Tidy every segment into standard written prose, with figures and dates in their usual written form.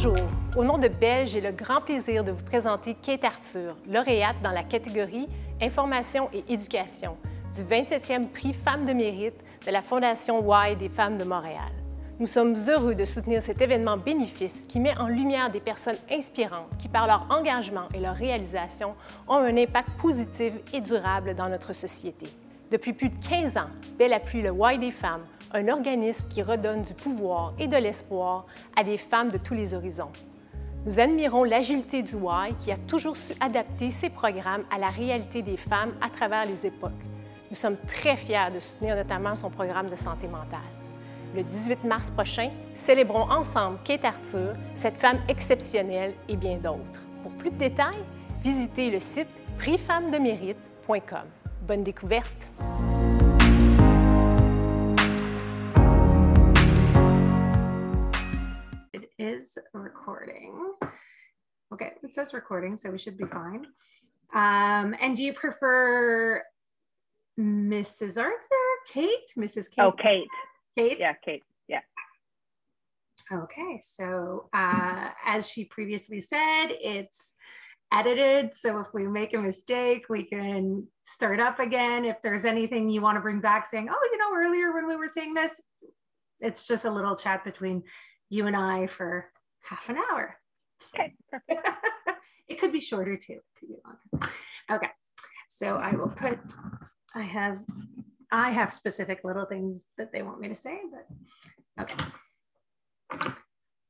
Bonjour, au nom de Belle, j'ai le grand plaisir de vous présenter Kate Arthur, lauréate dans la catégorie Information et Éducation du 27e Prix Femmes de mérite de la Fondation Why des femmes de Montréal. Nous sommes heureux de soutenir cet événement bénéfice qui met en lumière des personnes inspirantes qui, par leur engagement et leur réalisation, ont un impact positif et durable dans notre société. Depuis plus de 15 ans, Belle appuie le Why des femmes, un organisme qui redonne du pouvoir et de l'espoir à des femmes de tous les horizons. Nous admirons l'agilité du Why qui a toujours su adapter ses programmes à la réalité des femmes à travers les époques. Nous sommes très fiers de soutenir notamment son programme de santé mentale. Le 18 mars prochain, célébrons ensemble Kate Arthur, cette femme exceptionnelle et bien d'autres. Pour plus de détails, visitez le site prisfemmesdemérite.com. Bonne découverte! It is recording. Okay, it says recording, so we should be fine. And do you prefer Mrs. Arthur, Kate, Mrs. Kate? Oh, Kate. Kate? Yeah, Kate. Yeah. Okay, so as she previously said, it's edited. So if we make a mistake, we can start up again. If there's anything you want to bring back saying, oh, you know, earlier when we were saying this, it's just a little chat between you and I for half an hour. Okay, perfect. It could be shorter too. It could be longer. Okay, so I will put, I have specific little things that they want me to say, but okay.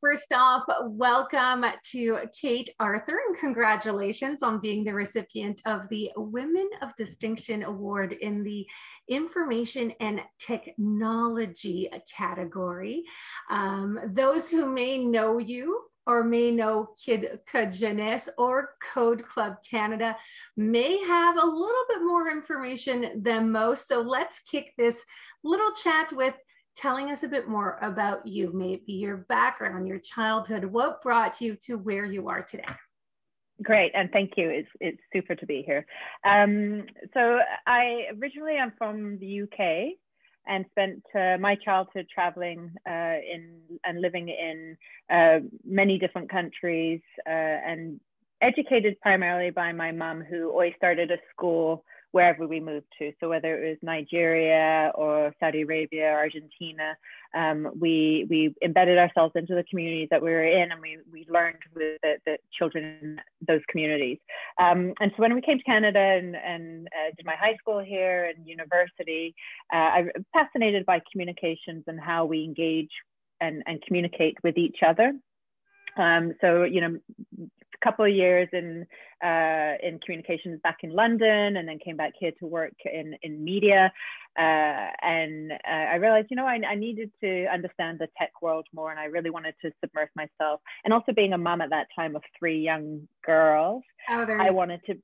First off, welcome to Kate Arthur and congratulations on being the recipient of the Women of Distinction Award in the Information and Technology category. Those who may know you or may know Kid Jeunesse or Code Club Canada may have a little bit more information than most. So let's kick this little chat with telling us a bit more about you, maybe your background, your childhood, what brought you to where you are today. Great, and thank you. It's super to be here. So I originally am from the UK and spent my childhood traveling and living in many different countries and educated primarily by my mum, who always started a school wherever we moved to. So whether it was Nigeria or Saudi Arabia, or Argentina, we embedded ourselves into the communities that we were in, and we learned with the children in those communities. And so when we came to Canada and did my high school here and university, I'm fascinated by communications and how we engage and communicate with each other. So, you know, a couple of years in communications back in London, and then came back here to work in media. And I realized, you know, I needed to understand the tech world more, and I really wanted to submerge myself. And also being a mom at that time of 3 young girls, I wanted to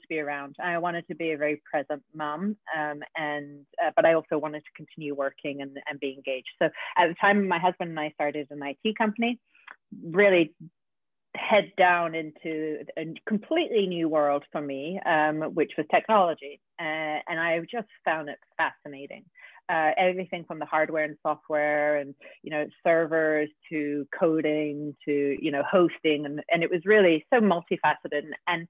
be around. I wanted to be a very present mom, but I also wanted to continue working and be engaged. So at the time, my husband and I started an IT company, really head down into a completely new world for me, which was technology. And I just found it fascinating. Everything from the hardware and software and, you know, servers to coding to, you know, hosting. And it was really so multifaceted. And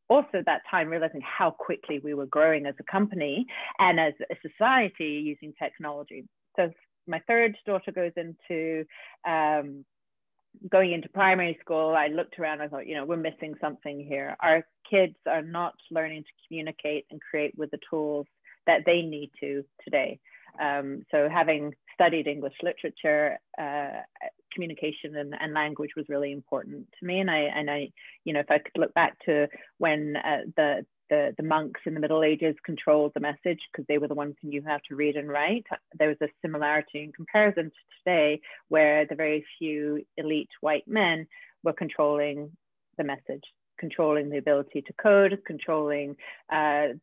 also at that time, realizing how quickly we were growing as a company and as a society using technology. So my third daughter goes into going into primary school. I looked around, I thought, you know, we're missing something here. Our kids are not learning to communicate and create with the tools that they need to today. So having studied English literature, communication and language was really important to me. And I, you know, if I could look back to when the monks in the Middle Ages controlled the message, because they were the ones who knew how to read and write, there was a similarity in comparison to today, where the very few elite white men were controlling the message, controlling the ability to code, controlling our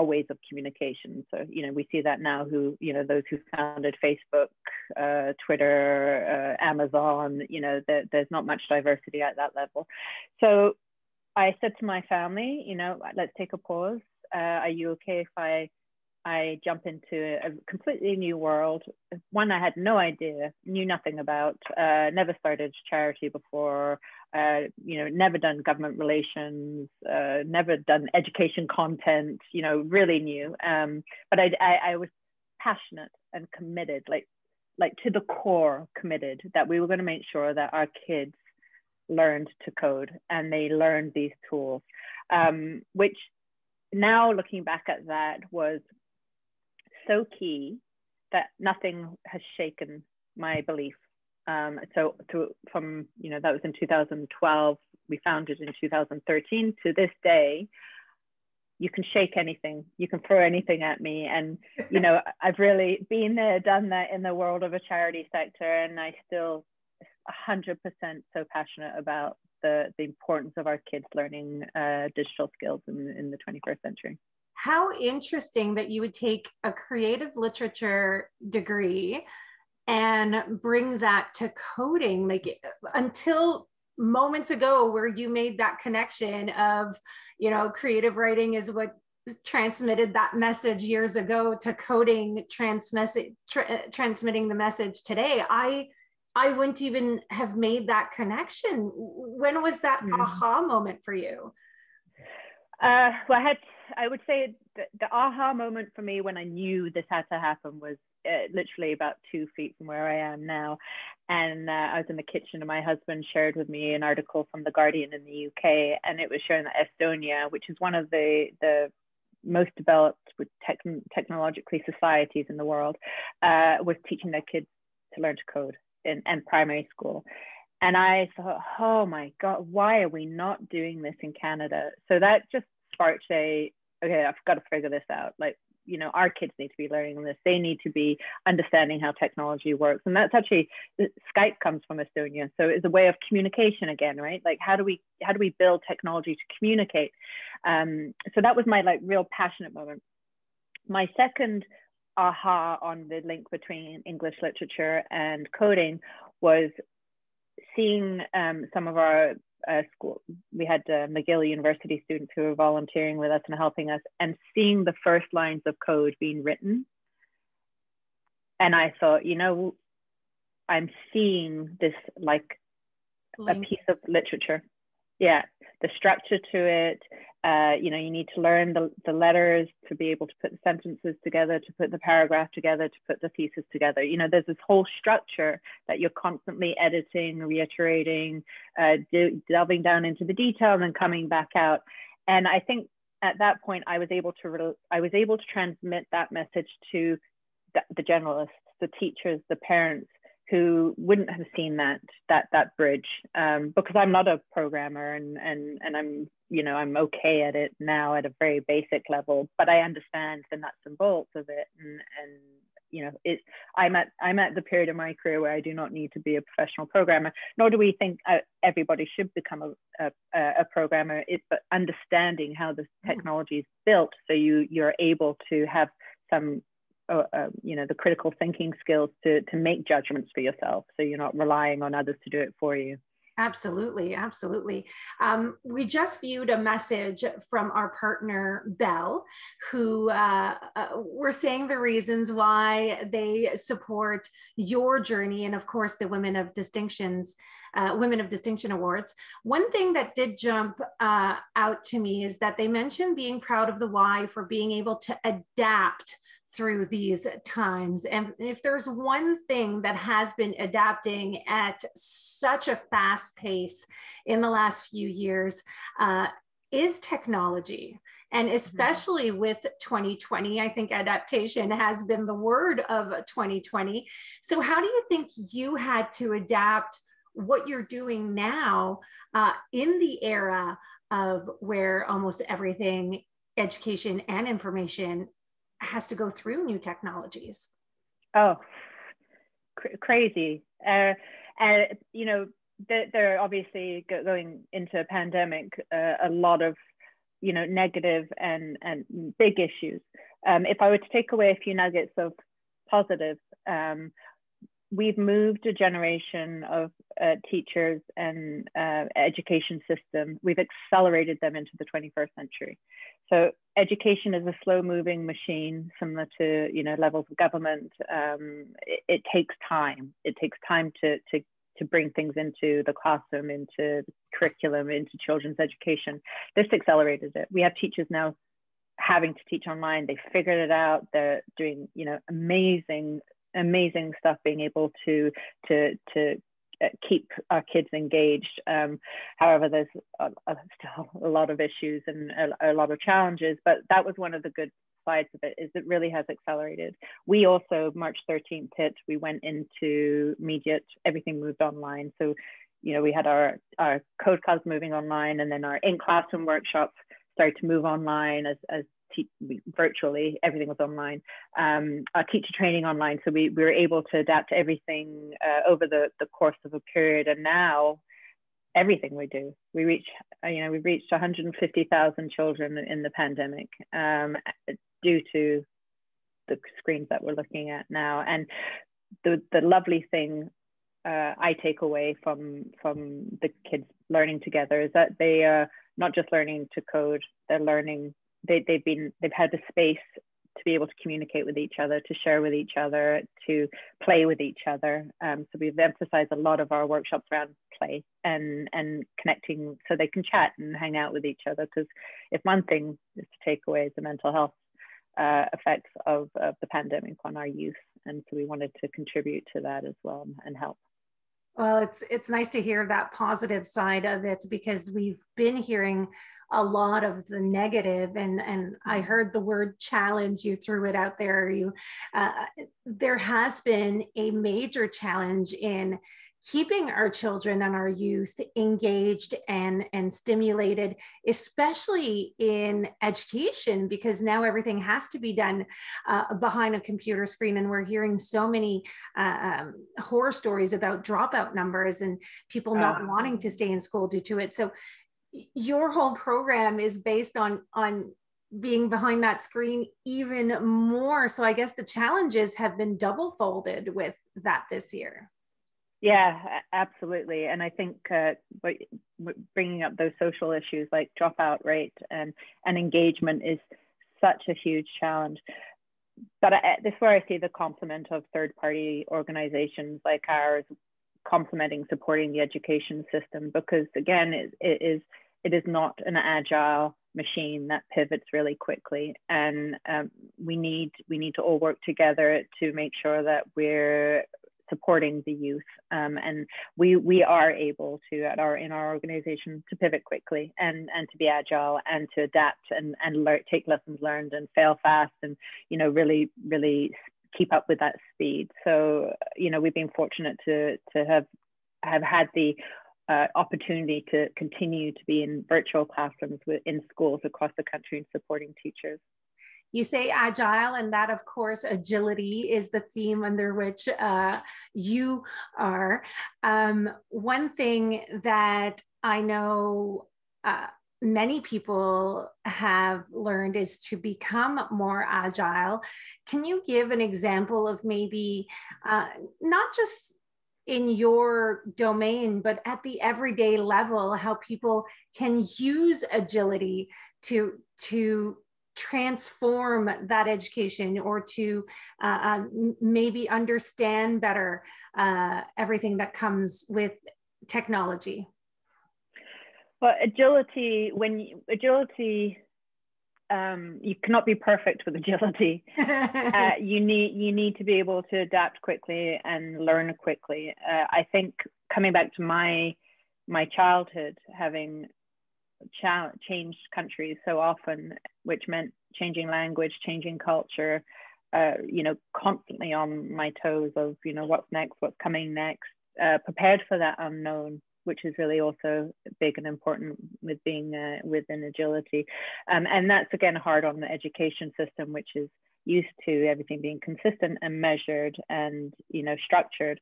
ways of communication. So, you know, we see that now, those who founded Facebook, Twitter, Amazon, you know, there's not much diversity at that level. So I said to my family, you know, let's take a pause. Are you okay if I I jump into a completely new world, one I had no idea, knew nothing about, never started charity before, never done government relations, never done education content, really new. But I was passionate and committed, like to the core committed, that we were going to make sure that our kids learned to code and they learned these tools, which now looking back at that was so key that nothing has shaken my belief. So from, that was in 2012, we founded in 2013, to this day, you can shake anything, you can throw anything at me. And, I've really been there, done that in the world of a charity sector. And I still 100% so passionate about the importance of our kids learning digital skills in the 21st century. How interesting that you would take a creative literature degree and bring that to coding, like until moments ago where you made that connection of, creative writing is what transmitted that message years ago to coding, transmitting the message today. I wouldn't even have made that connection. When was that aha moment for you? Well, I would say the aha moment for me when I knew this had to happen was literally about 2 feet from where I am now. And I was in the kitchen and my husband shared with me an article from The Guardian in the UK. And it was showing that Estonia, which is one of the most developed with technologically societies in the world, was teaching their kids to learn to code in primary school. And I thought, oh my God, why are we not doing this in Canada? So that just sparked okay, I've got to figure this out. Like, our kids need to be learning this. They need to be understanding how technology works. And that's actually, Skype comes from Estonia. So it's a way of communication again, right? Like, how do we build technology to communicate? So that was my real passionate moment. My second aha on the link between English literature and coding was seeing some of our school. We had McGill University students who were volunteering with us and helping us, and seeing the first lines of code being written. And I thought, I'm seeing this like a piece of literature. Yeah, the structure to it. You need to learn the letters to be able to put the sentences together, to put the paragraph together, to put the thesis together. There's this whole structure that you're constantly editing, reiterating, delving down into the detail and then coming back out. And I think at that point, I was able to transmit that message to the generalists, the teachers, the parents, who wouldn't have seen that bridge, because I'm not a programmer and I'm okay at it now at a very basic level, but I understand the nuts and bolts of it, and I'm at the period of my career where I do not need to be a professional programmer, nor do we think everybody should become a programmer. It's but understanding how the technology is built, so you're able to have some the critical thinking skills to make judgments for yourself, so you're not relying on others to do it for you. Absolutely, absolutely. We just viewed a message from our partner Bell, who were saying the reasons why they support your journey, and of course the Women of Distinction Awards. One thing that did jump out to me is that they mentioned being proud of the why for being able to adapt through these times. And if there's one thing that has been adapting at such a fast pace in the last few years, is technology. And especially with 2020, I think adaptation has been the word of 2020. So how do you think you had to adapt what you're doing now in the era of where almost everything, education and information, has to go through new technologies? Oh, crazy. They're obviously going into a pandemic, a lot of, negative and big issues. If I were to take away a few nuggets of positive, we've moved a generation of teachers and education system. We've accelerated them into the 21st century. So education is a slow-moving machine, similar to, you know, levels of government. It takes time. It takes time to bring things into the classroom, into the curriculum, into children's education. This accelerated it. We have teachers now having to teach online. They figured it out. They're doing, you know, amazing stuff, being able to keep our kids engaged. However, there's still a lot of issues and a lot of challenges, but that was one of the good sides of it, is it really has accelerated. We also, March 13th hit, we went into immediate, everything moved online. So, you know, we had our code class moving online, and then our in-classroom workshops started to move online as virtually, everything was online. Our teacher training online, so we were able to adapt to everything over the course of a period. And now everything we do, we reached 150,000 children in the pandemic due to the screens that we're looking at now. And the lovely thing I take away from the kids learning together is that they are not just learning to code, they're learning, they've had the space to be able to communicate with each other, to share with each other, to play with each other. So we've emphasized a lot of our workshops around play and connecting, so they can chat and hang out with each other. Because if one thing is to take away, is the mental health effects of the pandemic on our youth. And so we wanted to contribute to that as well and help. Well, it's nice to hear that positive side of it, because we've been hearing a lot of the negative, and I heard the word challenge, you threw it out there. There has been a major challenge in keeping our children and our youth engaged and stimulated, especially in education, because now everything has to be done behind a computer screen. And we're hearing so many horror stories about dropout numbers and people not wanting to stay in school due to it. So your whole program is based on being behind that screen even more. So I guess the challenges have been double folded with that this year. Yeah, absolutely. And I think bringing up those social issues like dropout rate and engagement is such a huge challenge. But this is where I see the complement of third-party organizations like ours complementing, supporting the education system, because again, it is not an agile machine that pivots really quickly. And we need to all work together to make sure that we're supporting the youth, and we are able to in our organization to pivot quickly and to be agile and to adapt and take lessons learned and fail fast, and really keep up with that speed. So we've been fortunate to have had the opportunity to continue to be in virtual classrooms in schools across the country and supporting teachers. You say agile, and that, of course, agility is the theme under which you are. One thing that I know many people have learned is to become more agile. Can you give an example of maybe not just in your domain, but at the everyday level, how people can use agility to transform that education, or to maybe understand better everything that comes with technology? Well, agility, you cannot be perfect with agility. You need to be able to adapt quickly and learn quickly. I think coming back to my childhood, having changed countries so often, which meant changing language, changing culture, constantly on my toes of, what's next, what's coming next, prepared for that unknown, which is really also big and important with being within agility. And that's again hard on the education system, which is used to everything being consistent and measured and structured.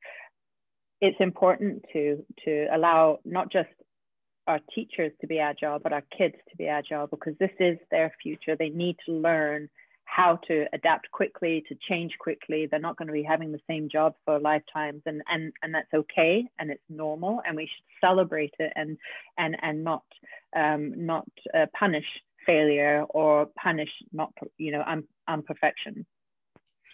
It's important to allow not just our teachers to be agile, but our kids to be agile, because this is their future. They need to learn how to adapt quickly, to change quickly. They're not going to be having the same job for lifetimes, and that's okay, and it's normal, and we should celebrate it and not punish failure or punish not, imperfection.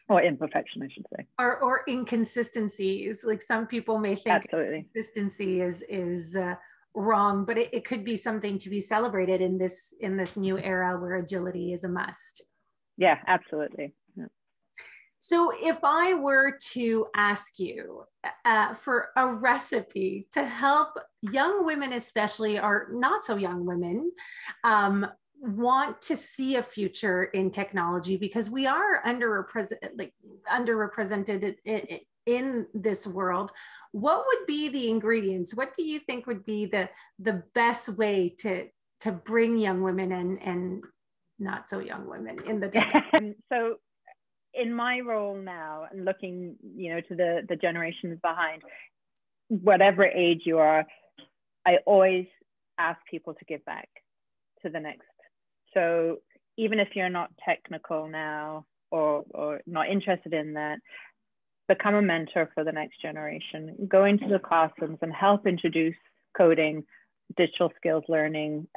Or imperfection, I should say. Or inconsistencies. Like some people may think Absolutely. consistency is wrong, but it could be something to be celebrated in this new era where agility is a must. Yeah, absolutely. Yeah. So if I were to ask you for a recipe to help young women, especially, or not so young women, want to see a future in technology, because we are underrepresented in this world, what would be the ingredients? What do you think would be the best way to bring young women and not so young women in the So in my role now, and looking, to the generations behind, whatever age you are, I always ask people to give back to the next. So even if you're not technical now or not interested in that, become a mentor for the next generation. Go into the classrooms and help introduce coding, digital skills learning,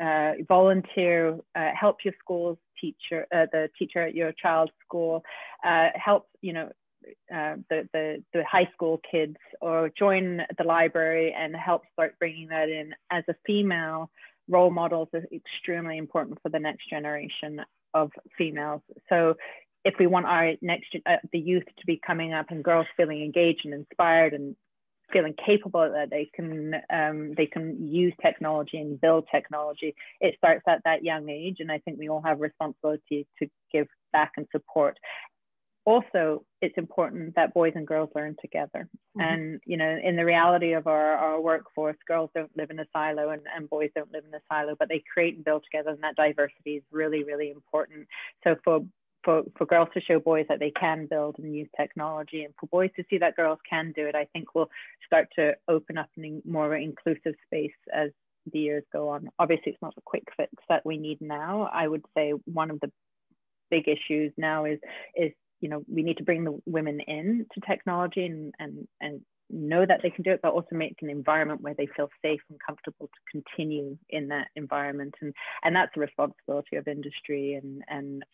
volunteer, help your school's teacher, the teacher at your child's school, help, the high school kids, or join the library and help start bringing that in. As a female, role models are extremely important for the next generation of females. So if we want our the youth to be coming up and girls feeling engaged and inspired and feeling capable that they can use technology and build technology, it starts at that young age. And I think we all have a responsibility to give back and support. Also, it's important that boys and girls learn together. Mm-hmm. And, in the reality of our workforce, girls don't live in a silo and boys don't live in a silo, but they create and build together. And that diversity is really, really important. So for girls to show boys that they can build and use technology, and for boys to see that girls can do it, I think we'll start to open up a more inclusive space as the years go on. Obviously, it's not a quick fix that we need now. I would say one of the big issues now is we need to bring the women in to technology and know that they can do it, but also make an environment where they feel safe and comfortable to continue in that environment. And that's the responsibility of industry and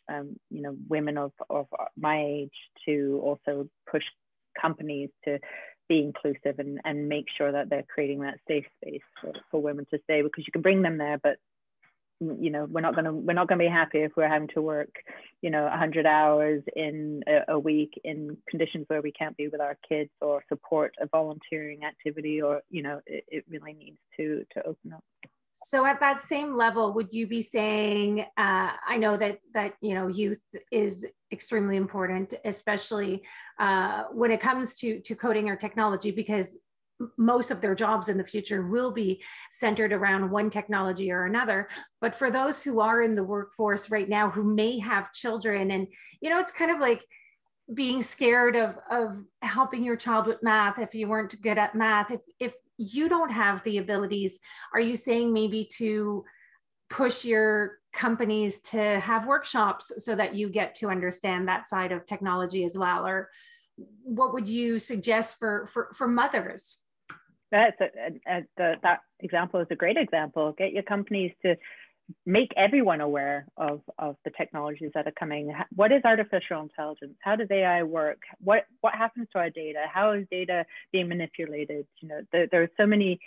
women of my age to also push companies to be inclusive and make sure that they're creating that safe space for women to stay, because you can bring them there, but we're not going to be happy if we're having to work 100 hours in a week in conditions where we can't be with our kids or support a volunteering activity, or it really needs to open up. So at that same level, would you be saying, I know that youth is extremely important, especially when it comes to coding or technology, because most of their jobs in the future will be centered around one technology or another. But for those who are in the workforce right now, who may have children, and it's kind of like being scared of helping your child with math if you weren't good at math, if you don't have the abilities, are you saying maybe to push your companies to have workshops so that you get to understand that side of technology as well? Or what would you suggest for mothers? That example is a great example. Get your companies to make everyone aware of the technologies that are coming. What is artificial intelligence? How does AI work? What happens to our data? How is data being manipulated? There are so many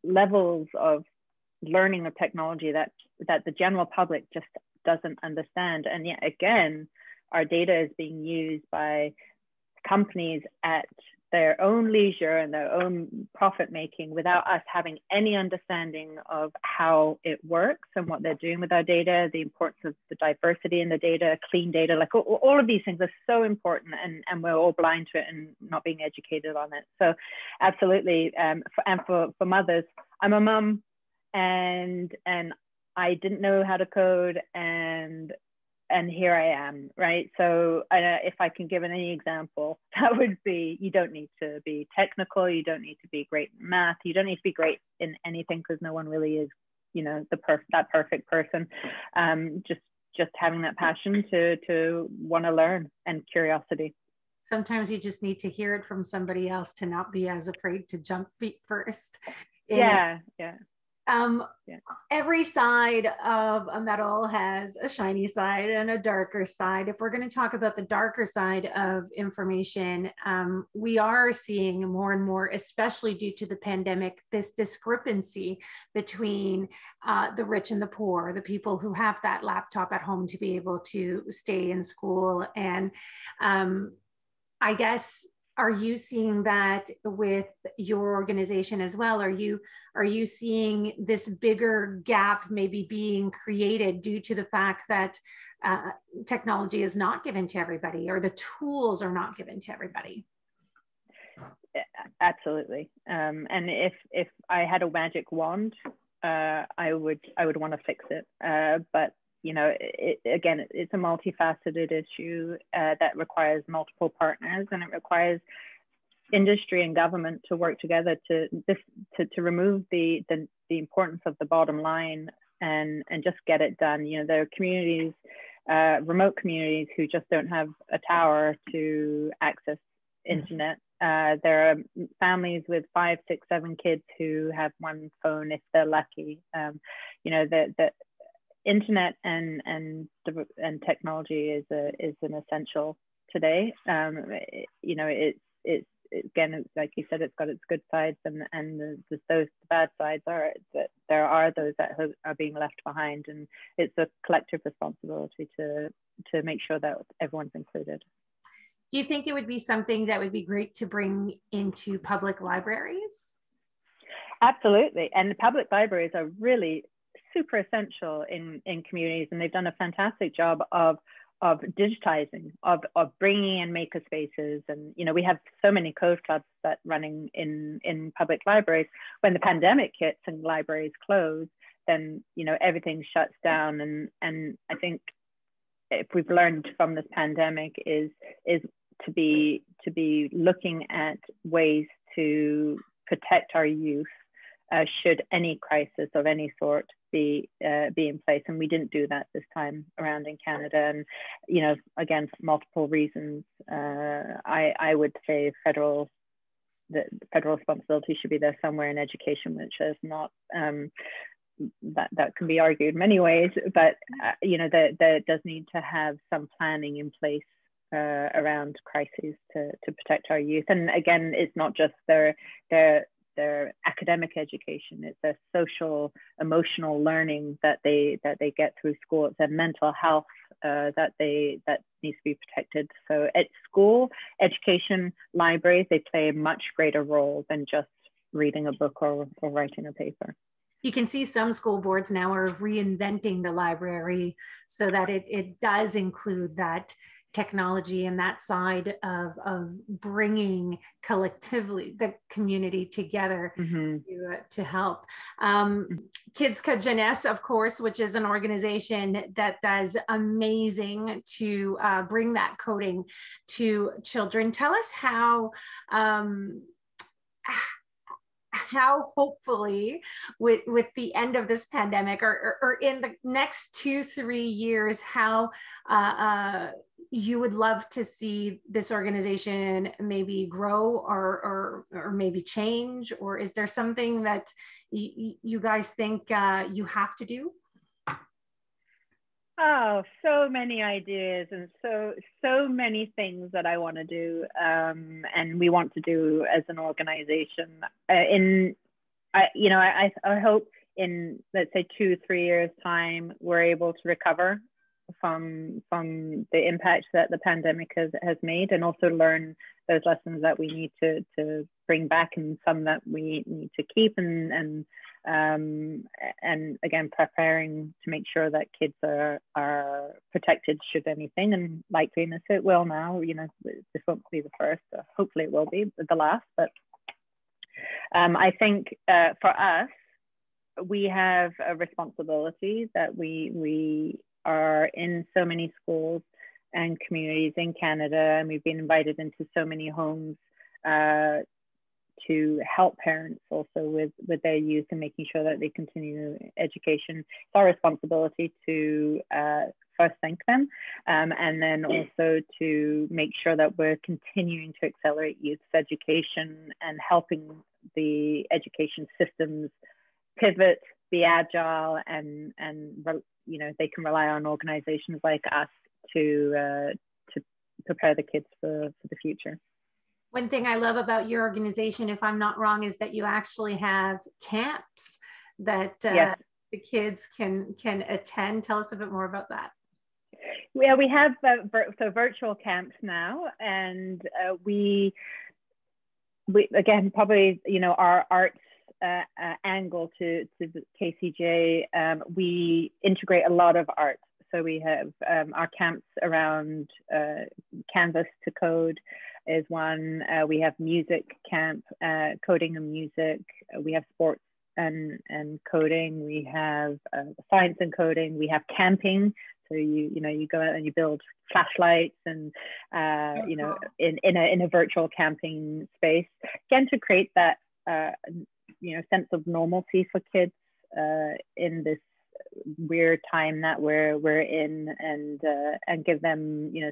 levels of learning of technology that the general public just doesn't understand. And yet again, our data is being used by companies at their own leisure and their own profit making without us having any understanding of how it works and what they're doing with our data, the importance of the diversity in the data, clean data, like all of these things are so important, and we're all blind to it and not being educated on it. So absolutely, for mothers, I'm a mum and I didn't know how to code, and here I am, right? So if I can give any example, that would be, you don't need to be technical, you don't need to be great in math, you don't need to be great in anything, because no one really is, that perfect person. Just having that passion to want to learn and curiosity. Sometimes you just need to hear it from somebody else to not be as afraid to jump feet first. Yeah. Yeah. Every side of a medal has a shiny side and a darker side. If we're going to talk about the darker side of information, we are seeing more and more, especially due to the pandemic, this discrepancy between the rich and the poor, the people who have that laptop at home to be able to stay in school. And I guess, are you seeing that with your organization as well? Are you seeing this bigger gap maybe being created due to the fact that technology is not given to everybody, or the tools are not given to everybody? Absolutely. And if I had a magic wand, I would want to fix it. But you know, again, it's a multifaceted issue that requires multiple partners, and it requires industry and government to work together to remove the importance of the bottom line and just get it done. You know, there are communities, remote communities, who just don't have a tower to access internet. There are families with 5, 6, 7 kids who have one phone if they're lucky. You know, the internet and technology is an essential today. You know, it's again, like you said, it's got its good sides, and those bad sides are that there are those that are being left behind, and it's a collective responsibility to make sure that everyone's included. Do you think it would be something that would be great to bring into public libraries? Absolutely, and public libraries are really super essential in communities, and they've done a fantastic job of digitizing, of bringing in maker spaces. And you know, we have so many code clubs that running in public libraries. When the pandemic hits and libraries close, then you know, everything shuts down. And I think if we've learned from this pandemic is to be looking at ways to protect our youth should any crisis of any sort be in place. And we didn't do that this time around in Canada. And you know, again, for multiple reasons, I would say the federal responsibility should be there somewhere in education, which is not. That can be argued many ways, but you know, there does need to have some planning in place around crises to protect our youth. And again, it's not just their academic education, it's their social, emotional learning that they get through school. It's their mental health that needs to be protected. So at school, education, libraries, they play a much greater role than just reading a book or writing a paper. You can see some school boards now are reinventing the library so that it does include that technology and that side of bringing collectively the community together to help. Kids Ka Jeunesse, of course, which is an organization that does amazing to bring that coding to children. Tell us how hopefully with the end of this pandemic or in the next 2-3 years, how you would love to see this organization maybe grow or maybe change, or is there something that you guys think you have to do? Oh, so many ideas and so many things that I want to do and we want to do as an organization. I hope in, let's say, 2-3 years time, we're able to recover from the impact that the pandemic has made, and also learn those lessons that we need to bring back, and some that we need to keep, and again, preparing to make sure that kids are protected should anything, and likeliness it will now. You know, this won't be the first, hopefully it will be the last, but I think for us, we have a responsibility that we are in so many schools and communities in Canada, and we've been invited into so many homes to help parents also with their youth and making sure that they continue education. It's our responsibility to first thank them, and then also to make sure that we're continuing to accelerate youth education and helping the education systems pivot, be agile, and you know, they can rely on organizations like us to prepare the kids for the future. One thing I love about your organization, if I'm not wrong, is that you actually have camps that Yes. the kids can attend. Tell us a bit more about that. Yeah, we have so virtual camps now, and we again, probably, you know, our arts angle to the KCJ, we integrate a lot of art. So we have our camps around canvas to code is one. We have music camp, coding and music. We have sports and coding. We have science and coding. We have camping. So you know, you go out and you build flashlights and you know, in a virtual camping space, again, to create that you know, sense of normalcy for kids in this weird time that we're in, and give them, you know,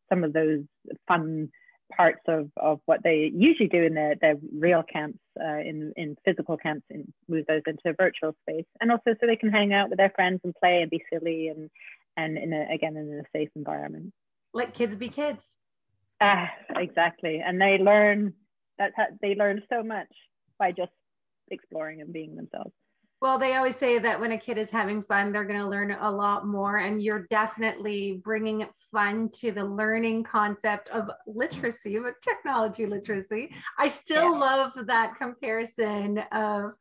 some of those fun parts of what they usually do in their real camps, in physical camps, and move those into a virtual space, and also so they can hang out with their friends and play and be silly and in a safe environment. Let kids be kids. Exactly, and they learn they learn so much by just exploring and being themselves. Well, they always say that when a kid is having fun, they're going to learn a lot more. And you're definitely bringing fun to the learning concept of literacy, but technology literacy. I still love that comparison of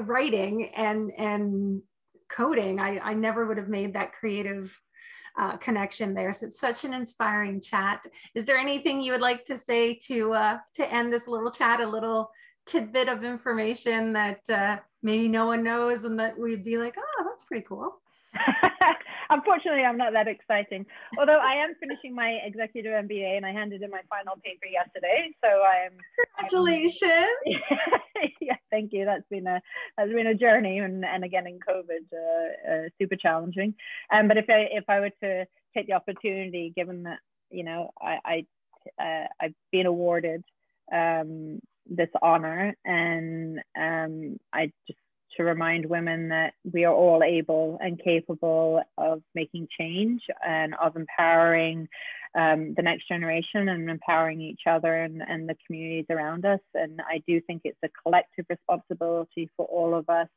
writing and coding. I never would have made that creative connection there. So it's such an inspiring chat. Is there anything you would like to say to end this little chat, a little tidbit of information that maybe no one knows and that we'd be like, oh, that's pretty cool? Unfortunately, I'm not that exciting. Although I am finishing my executive MBA and I handed in my final paper yesterday. So Congratulations. Yeah, thank you. That's been a journey, and again in COVID, super challenging. But if I were to take the opportunity, given that, you know, I've been awarded this honor, and I just to remind women that we are all able and capable of making change and of empowering the next generation and empowering each other and the communities around us. And I do think it's a collective responsibility for all of us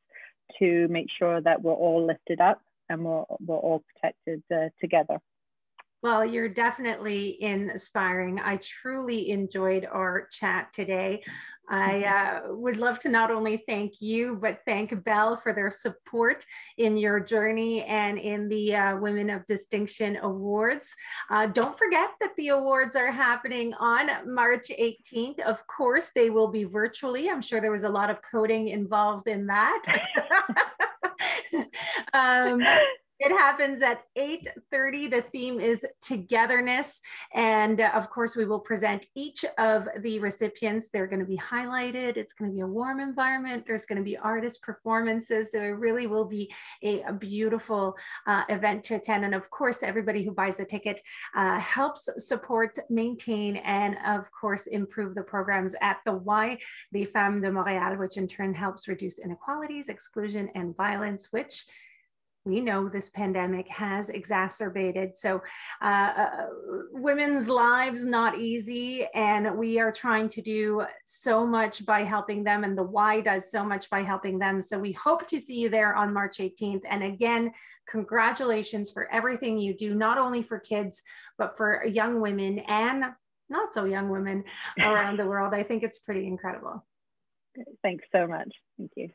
to make sure that we're all lifted up and we're all protected together. Well, you're definitely inspiring. I truly enjoyed our chat today. I would love to not only thank you, but thank Belle for their support in your journey and in the Women of Distinction Awards. Don't forget that the awards are happening on March 18th. Of course, they will be virtually. I'm sure there was a lot of coding involved in that. It happens at 8:30. The theme is togetherness. And of course, we will present each of the recipients. They're going to be highlighted. It's going to be a warm environment. There's going to be artist performances. So it really will be a beautiful event to attend. And of course, everybody who buys a ticket helps support, maintain, and of course, improve the programs at the Prix Femmes de Montreal, which in turn helps reduce inequalities, exclusion, and violence, which we know this pandemic has exacerbated. So women's lives not easy, and we are trying to do so much by helping them, and the Y does so much by helping them. So we hope to see you there on March 18th. And again, congratulations for everything you do, not only for kids, but for young women and not so young women around the world. I think it's pretty incredible. Thanks so much. Thank you.